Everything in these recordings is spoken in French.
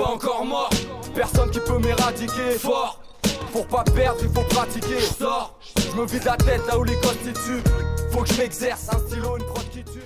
pas encore mort. Personne qui peut m'éradiquer. Fort, pour pas perdre, il faut pratiquer. Je sors, je me vide la tête là où les constituent. Faut que je m'exerce, un stylo, une prod qui tue.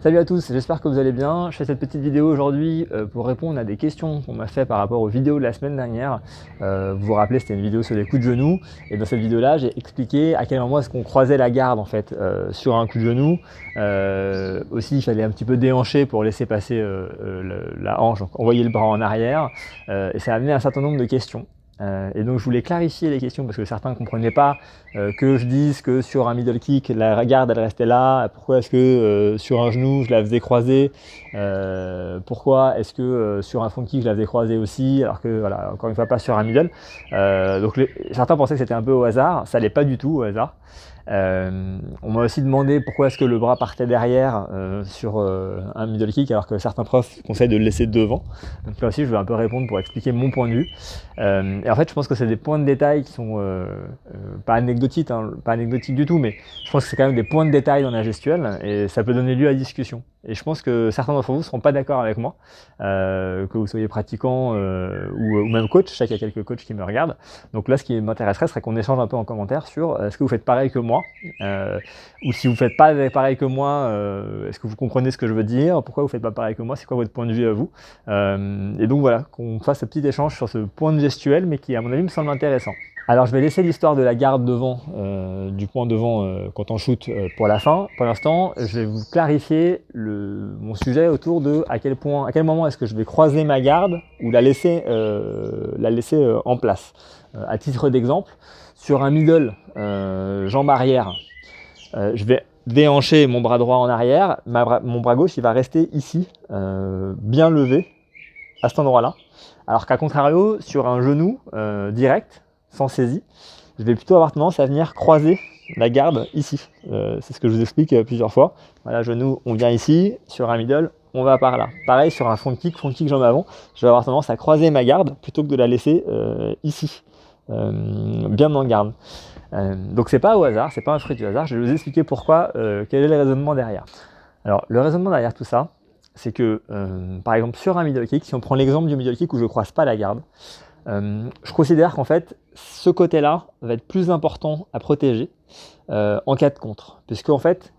Salut à tous, j'espère que vous allez bien. Je fais cette petite vidéo aujourd'hui pour répondre à des questions qu'on m'a fait par rapport aux vidéos de la semaine dernière. Vous vous rappelez, c'était une vidéo sur les coups de genou. Et dans cette vidéo-là, j'ai expliqué à quel moment est-ce qu'on croisait la garde en fait sur un coup de genou. Aussi, il fallait un petit peu déhancher pour laisser passer la hanche, donc envoyer le bras en arrière. Et ça a amené un certain nombre de questions. Et donc je voulais clarifier les questions parce que certains ne comprenaient pas que je dise que sur un middle kick la garde elle restait là, pourquoi est-ce que sur un genou je la faisais croiser, pourquoi est-ce que sur un front kick je la faisais croiser aussi, alors que voilà, encore une fois pas sur un middle. Donc certains pensaient que c'était un peu au hasard, ça l'est pas du tout au hasard. On m'a aussi demandé pourquoi est-ce que le bras partait derrière sur un middle kick alors que certains profs conseillent de le laisser devant. Donc là aussi je vais un peu répondre pour expliquer mon point de vue. Et en fait je pense que c'est des points de détail qui sont pas anecdotiques, hein, pas anecdotiques du tout, mais je pense que c'est quand même des points de détail dans la gestuelle et ça peut donner lieu à discussion. Et je pense que certains d'entre vous ne seront pas d'accord avec moi, que vous soyez pratiquant ou même coach. Je sais qu'il y a quelques coachs qui me regardent. Donc là, ce qui m'intéresserait serait qu'on échange un peu en commentaire sur est-ce que vous faites pareil que moi, ou si vous ne faites pas pareil que moi, est-ce que vous comprenez ce que je veux dire, pourquoi vous ne faites pas pareil que moi, c'est quoi votre point de vue à vous. Et donc voilà, qu'on fasse un petit échange sur ce point de gestuel, mais qui à mon avis me semble intéressant. Alors je vais laisser l'histoire de la garde devant, du point devant quand on shoot pour la fin. Pour l'instant, je vais vous clarifier mon sujet autour de à quel moment est-ce que je vais croiser ma garde ou la laisser en place. À titre d'exemple, sur un middle jambe arrière, je vais déhancher mon bras droit en arrière, mon bras gauche il va rester ici, bien levé, à cet endroit-là. Alors qu'à contrario, sur un genou direct, sans saisie, je vais plutôt avoir tendance à venir croiser la garde ici. C'est ce que je vous explique plusieurs fois. Voilà, genou, on vient ici, sur un middle, on va par là. Pareil sur un front kick jambe avant, je vais avoir tendance à croiser ma garde plutôt que de la laisser ici, bien en garde. Donc c'est pas au hasard, c'est pas un fruit du hasard. Je vais vous expliquer pourquoi, quel est le raisonnement derrière. Alors le raisonnement derrière tout ça, c'est que par exemple sur un middle kick, si on prend l'exemple du middle kick où je ne croise pas la garde, je considère qu'en fait ce côté-là va être plus important à protéger en cas de contre, puisque en fait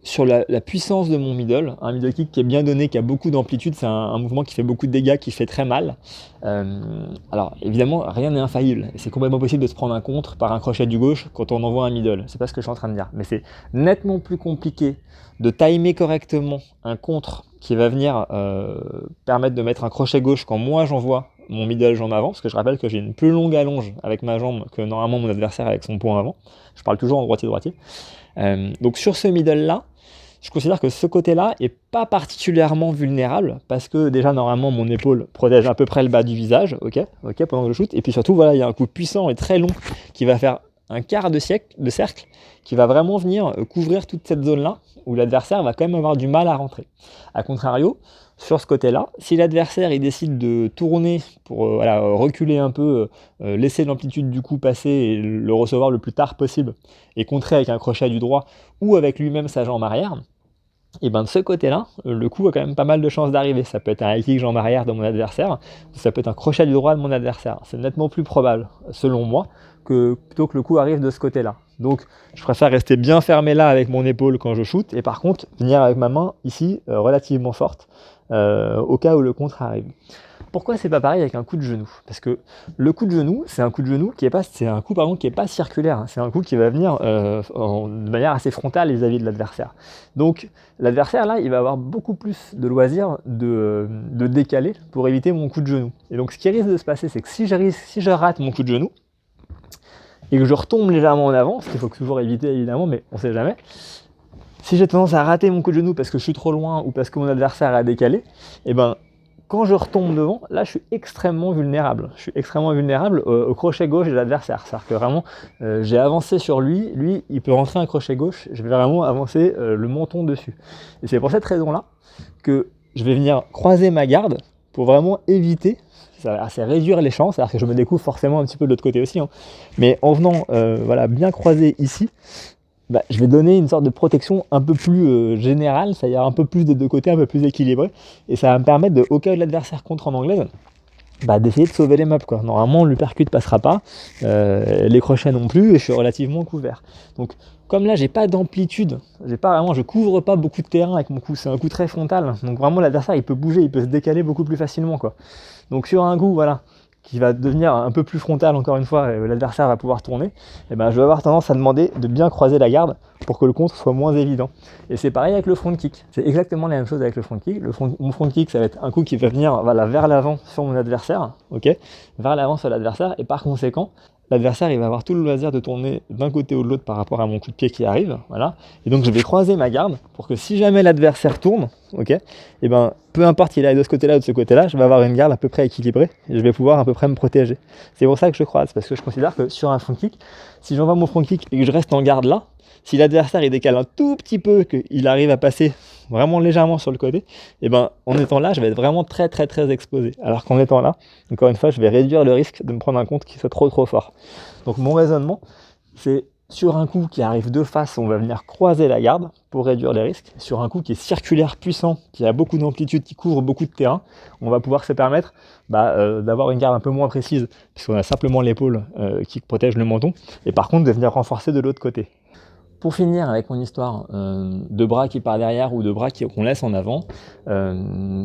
sur la puissance de mon middle, un middle kick qui est bien donné, qui a beaucoup d'amplitude, c'est un mouvement qui fait beaucoup de dégâts, qui fait très mal. Alors évidemment rien n'est infaillible, c'est complètement possible de se prendre un contre par un crochet du gauche quand on envoie un middle, c'est pas ce que je suis en train de dire, mais c'est nettement plus compliqué de timer correctement un contre qui va venir permettre de mettre un crochet gauche quand moi j'envoie mon middle jambe avant, parce que je rappelle que j'ai une plus longue allonge avec ma jambe que normalement mon adversaire avec son poing avant. Je parle toujours en droitier-droitier. Donc sur ce middle-là, je considère que ce côté-là est pas particulièrement vulnérable, parce que déjà normalement mon épaule protège à peu près le bas du visage, ok, pendant que je shoot, et puis surtout voilà, il y a un coup puissant et très long qui va faire un quart de cercle qui va vraiment venir couvrir toute cette zone-là où l'adversaire va quand même avoir du mal à rentrer. A contrario, sur ce côté-là, si l'adversaire il décide de tourner pour reculer un peu, laisser l'amplitude du coup passer et le recevoir le plus tard possible et contrer avec un crochet du droit ou avec lui-même sa jambe arrière, et bien de ce côté-là, le coup a quand même pas mal de chances d'arriver. Ça peut être un high kick jambe arrière de mon adversaire, ça peut être un crochet du droit de mon adversaire. C'est nettement plus probable, selon moi, plutôt que le coup arrive de ce côté-là. Donc je préfère rester bien fermé là avec mon épaule quand je shoot, et par contre venir avec ma main ici relativement forte, au cas où le contre arrive. Pourquoi c'est pas pareil avec un coup de genou? Parce que le coup de genou, c'est un coup de genou qui est pas, c'est un coup pardon qui est pas circulaire, hein. C'est un coup qui va venir de manière assez frontale vis-à-vis de l'adversaire. Donc l'adversaire là, il va avoir beaucoup plus de loisirs de décaler pour éviter mon coup de genou. Et donc ce qui risque de se passer, c'est que si je rate mon coup de genou et que je retombe légèrement en avant, ce qu'il faut toujours éviter évidemment, mais on sait jamais. Si j'ai tendance à rater mon coup de genou parce que je suis trop loin ou parce que mon adversaire a décalé, et ben quand je retombe devant, là je suis extrêmement vulnérable. Je suis extrêmement vulnérable au crochet gauche de l'adversaire. C'est-à-dire que vraiment, j'ai avancé sur lui, il peut rentrer un crochet gauche, je vais vraiment avancer le menton dessus. Et c'est pour cette raison-là que je vais venir croiser ma garde pour vraiment éviter, c'est réduire les chances, c'est-à-dire que je me découvre forcément un petit peu de l'autre côté aussi, hein, mais en venant bien croiser ici, je vais donner une sorte de protection un peu plus générale, c'est-à-dire un peu plus des deux côtés, un peu plus équilibré, et ça va me permettre, au cas où l'adversaire contre en anglaise, d'essayer de sauver les meubles, quoi. Normalement, l'uppercut passera pas, les crochets non plus, et je suis relativement couvert. Donc, comme là, j'ai pas d'amplitude, je couvre pas beaucoup de terrain avec mon coup, c'est un coup très frontal, donc vraiment l'adversaire il peut bouger, il peut se décaler beaucoup plus facilement, quoi. Donc sur un coup, voilà, qui va devenir un peu plus frontal encore une fois, l'adversaire va pouvoir tourner, et je vais avoir tendance à demander de bien croiser la garde pour que le contre soit moins évident. Et c'est pareil avec le front kick, c'est exactement la même chose avec le front kick. Mon front kick, ça va être un coup qui va venir vers l'avant sur mon adversaire, ok, vers l'avant sur l'adversaire, et par conséquent, l'adversaire il va avoir tout le loisir de tourner d'un côté ou de l'autre par rapport à mon coup de pied qui arrive, voilà. Et donc je vais croiser ma garde pour que si jamais l'adversaire tourne, ok, et peu importe qu'il aille de ce côté-là ou de ce côté-là, je vais avoir une garde à peu près équilibrée et je vais pouvoir à peu près me protéger. C'est pour ça que je croise, parce que je considère que sur un front kick, si j'envoie mon front kick et que je reste en garde là, si l'adversaire il décale un tout petit peu, qu'il arrive à passer vraiment légèrement sur le côté, en étant là, je vais être vraiment très très très exposé. Alors qu'en étant là, encore une fois, je vais réduire le risque de me prendre un contre qui soit trop fort. Donc mon raisonnement, c'est sur un coup qui arrive de face, on va venir croiser la garde pour réduire les risques. Sur un coup qui est circulaire, puissant, qui a beaucoup d'amplitude, qui couvre beaucoup de terrain, on va pouvoir se permettre d'avoir une garde un peu moins précise, puisqu'on a simplement l'épaule qui protège le menton, et par contre de venir renforcer de l'autre côté. Pour finir avec mon histoire de bras qui part derrière ou de bras qu'on laisse en avant,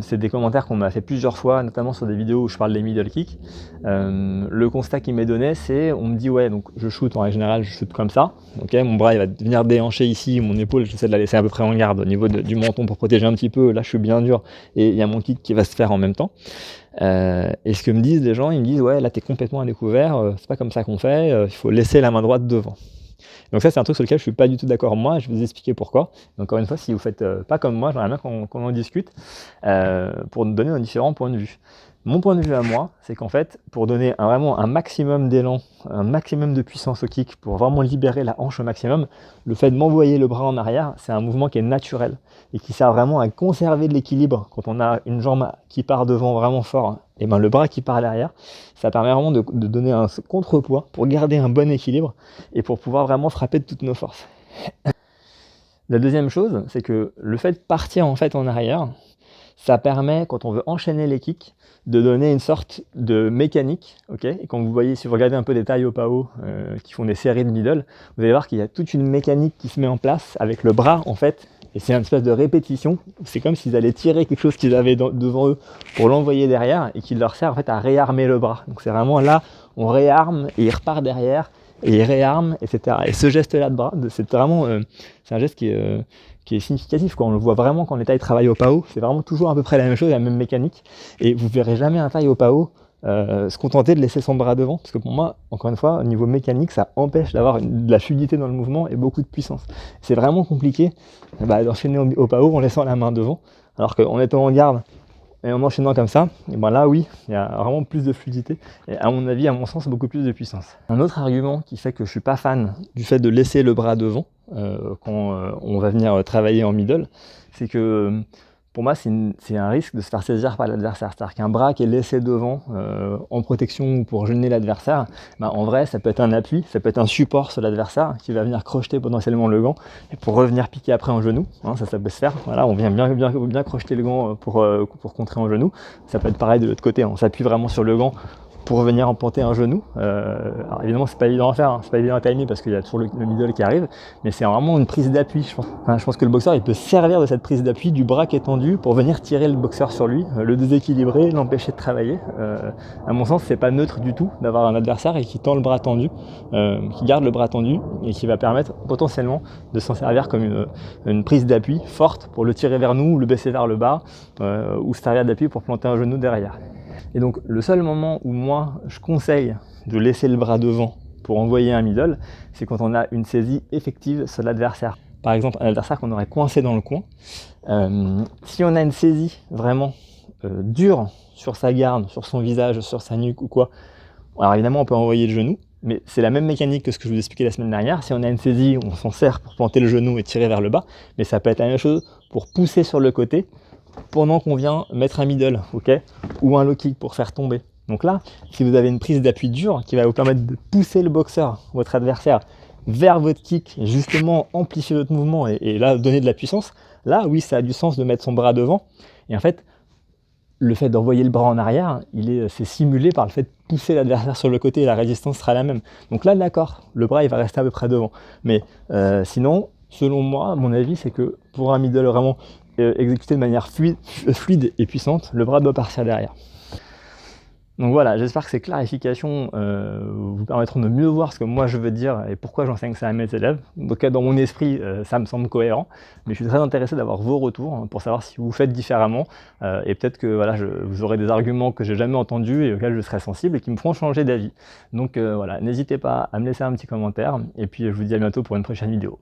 c'est des commentaires qu'on m'a fait plusieurs fois, notamment sur des vidéos où je parle des middle kicks. Le constat qui m'est donné, c'est, on me dit ouais, donc je shoot en général, je shoot comme ça, ok, mon bras il va venir déhancher ici, mon épaule j'essaie de la laisser à peu près en garde au niveau du menton pour protéger un petit peu, là je suis bien dur et il y a mon kick qui va se faire en même temps. Et ce que me disent les gens, ils me disent ouais là t'es complètement à découvert, c'est pas comme ça qu'on fait, il faut laisser la main droite devant. Donc ça c'est un truc sur lequel je suis pas du tout d'accord moi, je vais vous expliquer pourquoi. Donc, encore une fois, si vous faites pas comme moi, j'aimerais bien qu'on en discute pour nous donner nos différents points de vue. Mon point de vue à moi, c'est qu'en fait, pour donner vraiment un maximum d'élan, un maximum de puissance au kick, pour vraiment libérer la hanche au maximum, le fait de m'envoyer le bras en arrière, c'est un mouvement qui est naturel et qui sert vraiment à conserver de l'équilibre. Quand on a une jambe qui part devant vraiment fort, et le bras qui part à l'arrière, ça permet vraiment de donner un contrepoids pour garder un bon équilibre et pour pouvoir vraiment frapper de toutes nos forces. La deuxième chose, c'est que le fait de partir en fait en arrière, ça permet, quand on veut enchaîner les kicks, de donner une sorte de mécanique, ok. Et quand vous voyez, si vous regardez un peu des tailles au pao qui font des séries de middle, vous allez voir qu'il y a toute une mécanique qui se met en place avec le bras en fait, et c'est une espèce de répétition. C'est comme s'ils allaient tirer quelque chose qu'ils avaient devant eux pour l'envoyer derrière et qui leur sert en fait à réarmer le bras. Donc c'est vraiment là, on réarme et il repart derrière et il réarme, etc. Et ce geste-là de bras, c'est vraiment, c'est un geste qui est significatif, quoi. On le voit vraiment quand les tailles travaillent au pao, c'est vraiment toujours à peu près la même chose, la même mécanique, et vous verrez jamais un taille au pao se contenter de laisser son bras devant, parce que pour moi, encore une fois, au niveau mécanique, ça empêche d'avoir de la fluidité dans le mouvement et beaucoup de puissance. C'est vraiment compliqué d'enchaîner au pao en laissant la main devant, alors qu'en étant en garde et en enchaînant comme ça, et là oui, il y a vraiment plus de fluidité, et à mon avis, à mon sens, beaucoup plus de puissance. Un autre argument qui fait que je suis pas fan du fait de laisser le bras devant, quand on va venir travailler en middle, c'est que pour moi c'est un risque de se faire saisir par l'adversaire. C'est-à-dire qu'un bras qui est laissé devant en protection ou pour gêner l'adversaire, en vrai ça peut être un appui, ça peut être un support sur l'adversaire qui va venir crocheter potentiellement le gant et pour revenir piquer après en genou, ça peut se faire. Voilà, on vient bien crocheter le gant pour contrer en genou. Ça peut être pareil de l'autre côté, on s'appuie vraiment sur le gant pour venir emporter un genou. Alors évidemment c'est pas évident à faire, c'est pas évident à timer parce qu'il y a toujours le middle qui arrive, mais c'est vraiment une prise d'appui, je pense. Je pense que le boxeur il peut servir de cette prise d'appui du bras qui est tendu pour venir tirer le boxeur sur lui, le déséquilibrer, l'empêcher de travailler. À mon sens c'est pas neutre du tout d'avoir un adversaire et qui tend le bras tendu, qui garde le bras tendu et qui va permettre potentiellement de s'en servir comme une prise d'appui forte pour le tirer vers nous ou le baisser vers le bas, ou servir d'appui pour planter un genou derrière. Et donc le seul moment où moi je conseille de laisser le bras devant pour envoyer un middle, c'est quand on a une saisie effective sur l'adversaire. Par exemple un adversaire qu'on aurait coincé dans le coin, si on a une saisie vraiment dure sur sa garde, sur son visage, sur sa nuque ou quoi, alors évidemment on peut envoyer le genou, mais c'est la même mécanique que ce que je vous expliquais la semaine dernière. Si on a une saisie, on s'en sert pour planter le genou et tirer vers le bas, mais ça peut être la même chose pour pousser sur le côté pendant qu'on vient mettre un middle, ok, ou un low kick pour faire tomber. Donc là, si vous avez une prise d'appui dure qui va vous permettre de pousser le boxeur, votre adversaire, vers votre kick, et justement amplifier votre mouvement et là donner de la puissance, là oui ça a du sens de mettre son bras devant. Et en fait, le fait d'envoyer le bras en arrière, c'est simulé par le fait de pousser l'adversaire sur le côté et la résistance sera la même. Donc là, d'accord, le bras il va rester à peu près devant. Mais sinon, selon moi, mon avis, c'est que pour un middle vraiment exécuté de manière fluide et puissante, le bras doit partir derrière. Donc voilà, j'espère que ces clarifications vous permettront de mieux voir ce que moi je veux dire et pourquoi j'enseigne ça à mes élèves. Donc dans mon esprit, ça me semble cohérent, mais je suis très intéressé d'avoir vos retours pour savoir si vous faites différemment et peut-être que voilà, vous aurez des arguments que j'ai jamais entendus et auxquels je serai sensible et qui me feront changer d'avis. Donc voilà, n'hésitez pas à me laisser un petit commentaire et puis je vous dis à bientôt pour une prochaine vidéo.